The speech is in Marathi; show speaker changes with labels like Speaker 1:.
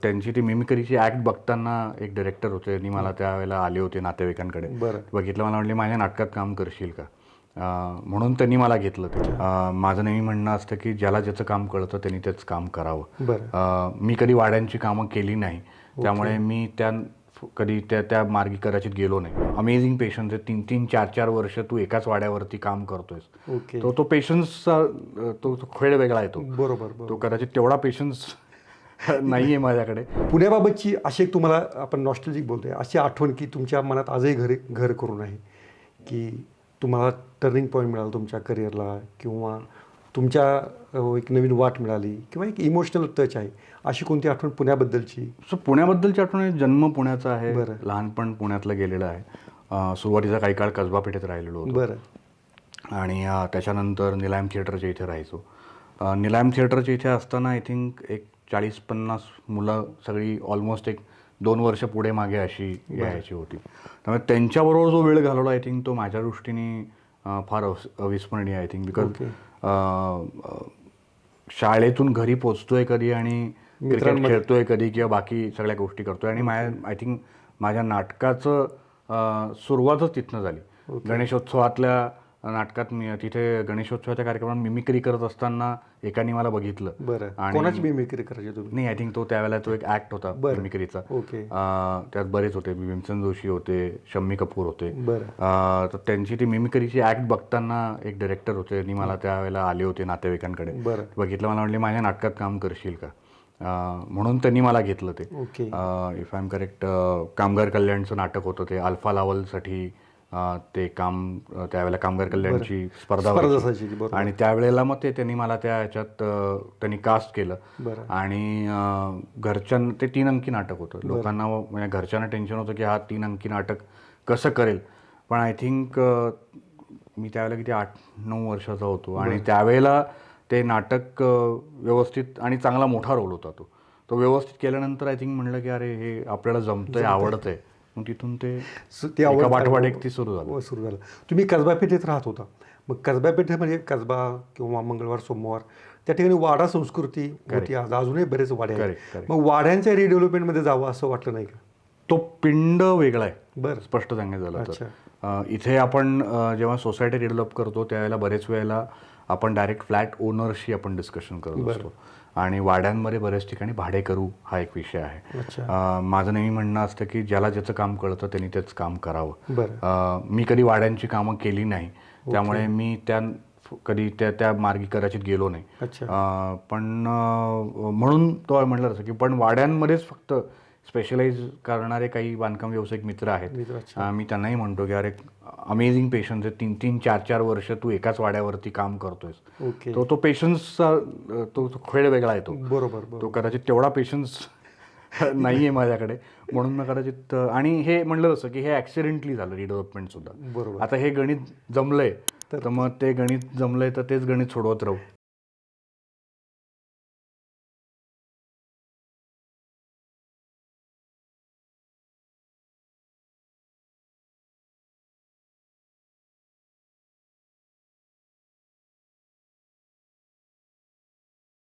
Speaker 1: त्यांची ती मिमिक्रीची ॲक्ट बघताना एक डायरेक्टर होते, त्यांनी मला त्यावेळेला आले होते नातेवाईकांकडे. बघितलं, मला म्हटले माझ्या नाटकात काम करशील का, म्हणून त्यांनी मला घेतलं. ते माझं नेहमी म्हणणं असतं की ज्याला ज्याचं काम कळतं त्यांनी तेच काम करावं. मी कधी वाड्यांची कामं केली नाही, त्यामुळे मी कधी त्या मार्गी कदाचित गेलो नाही. अमेझिंग पेशन्स आहे. 3-3, 4-4 वर्ष तू एकाच वाड्यावरती काम करतोयस. तो पेशन्सचा तो खेळ वेगळा येतो.
Speaker 2: बरोबर.
Speaker 1: तो कदाचित तेवढा पेशन्स नाही आहे माझ्याकडे.
Speaker 2: पुण्याबाबतची अशी एक तुम्हाला आपण नॉस्टॅल्जिक बोलतोय अशी आठवण की तुमच्या मनात आजही घर करून आहे, की तुम्हाला टर्निंग पॉईंट मिळाला तुमच्या करिअरला, किंवा तुमच्या एक नवीन वाट मिळाली, किंवा एक इमोशनल टच आहे, अशी कोणती आठवण पुण्याबद्दलची?
Speaker 1: पुण्याबद्दलची आठवण आहे. जन्म पुण्याचा आहे, लहानपण पुण्यातलं गेलेलं आहे. सुरुवातीचा काही काळ कसबा पेठेत राहिलेलो होतो. आणि त्याच्यानंतर निलायम थिएटरच्या इथे राहायचो. निलायम थिएटरच्या इथे असताना आय थिंक एक 40-50 मुलं सगळी ऑलमोस्ट एक 2 वर्ष पुढे मागे अशी यायची होती. त्यामुळे त्यांच्याबरोबर जो वेळ घालवला आय थिंक तो माझ्या दृष्टीने फार अविस्मरणीय आय थिंक. बिकॉज शाळेतून घरी पोचतोय कधी आणि क्रिकेट खेळतोय कधी किंवा बाकी सगळ्या गोष्टी करतोय. आणि आय थिंक माझ्या नाटकाचं सुरुवातच तिथनं झाली. गणेशोत्सवातल्या नाटकात मी तिथे गणेशोत्सवाच्या कार्यक्रमात मिमिक्री करत असताना एकाने मला बघितलं.
Speaker 2: कोणाची मिमिक्री करायची तुम्ही?
Speaker 1: नाही, आय थिंक तो त्यावेळेला तो एक ऍक्ट होता मिमिक्रीचा. त्यात बरेच होते, भीमसेन जोशी होते, शम्मी कपूर होते. तर त्यांची ती मिमिक्रीची ऍक्ट बघताना एक डायरेक्टर होते, त्यांनी मला त्यावेळेला आले होते नातेवाईकांकडे. बघितलं, मला म्हटले माझ्या नाटकात काम करशील का, म्हणून त्यांनी मला घेतलं. ते इफ आय एम करेक्ट कामगार कल्याणचं नाटक होतं ते. अल्फा लावलसाठी ते काम त्यावेळेला कामगार कल्याणची स्पर्धा होती आणि त्यावेळेला मग त्यांनी मला त्या ह्याच्यात त्यांनी कास्ट केलं. आणि ते 3 अंकी नाटक होतं. लोकांना म्हणजे घरच्यांना टेन्शन होतं की हा 3 अंकी नाटक कसं करेल. पण आय थिंक मी त्यावेळेला किती 8-9 वर्षाचा होतो आणि त्यावेळेला ते नाटक व्यवस्थित आणि चांगला मोठा रोल होता. तो व्यवस्थित केल्यानंतर आय थिंक म्हणलं की अरे हे आपल्याला जमतंय, आवडतंय. मग तिथून ते पाठोपाठ एक ती सुरू झालं.
Speaker 2: तुम्ही कसबा पेठेत राहत होता. मग कसबा पेठे म्हणजे कसबा किंवा मंगळवार सोमवार त्या ठिकाणी वाडा संस्कृती होती. अजूनही बरेच वाडे आहेत. मग वाड्यांच्या रिडेव्हलपमेंटमध्ये जावं असं वाटलं नाही का?
Speaker 1: तो पिंड वेगळा आहे. स्पष्ट सांगायचं झालं तर इथे आपण जेव्हा सोसायटी रिडेव्हलप करतो त्यावेळेला बरेच वेळेला आपण डायरेक्ट फ्लॅट ओनरशी आपण डिस्कशन करत असतो. आणि वाड्यांमध्ये बऱ्याच ठिकाणी भाडे करू हा एक विषय आहे. माझं नेहमी म्हणणं असतं की ज्याला ज्याचं काम कळतं त्यांनी तेच काम करावं. मी कधी वाड्यांची कामं केली नाही, त्यामुळे मी कधी त्या मार्गी कदाचित गेलो नाही. पण म्हणून तो म्हटलं तसं की पण वाड्यांमध्येच फक्त स्पेशलाइज करणारे काही बांधकाम व्यावसायिक मित्र आहेत. मी त्यांनाही म्हणतो की अरे अमेझिंग पेशन्स आहे. 3-3, 4-4 वर्ष तू एकाच वाड्यावरती काम करतोयस. तो पेशन्सचा तो खेळ वेगळा येतो. तो कदाचित तेवढा पेशन्स नाही आहे माझ्याकडे, म्हणून मी कदाचित. आणि हे म्हणलं तसं की हे ॲक्सिडेंटली झालं रिडेव्हलपमेंट सुद्धा. आता हे गणित जमलंय तर मग ते गणित जमलंय तर तेच गणित सोडवत राहू.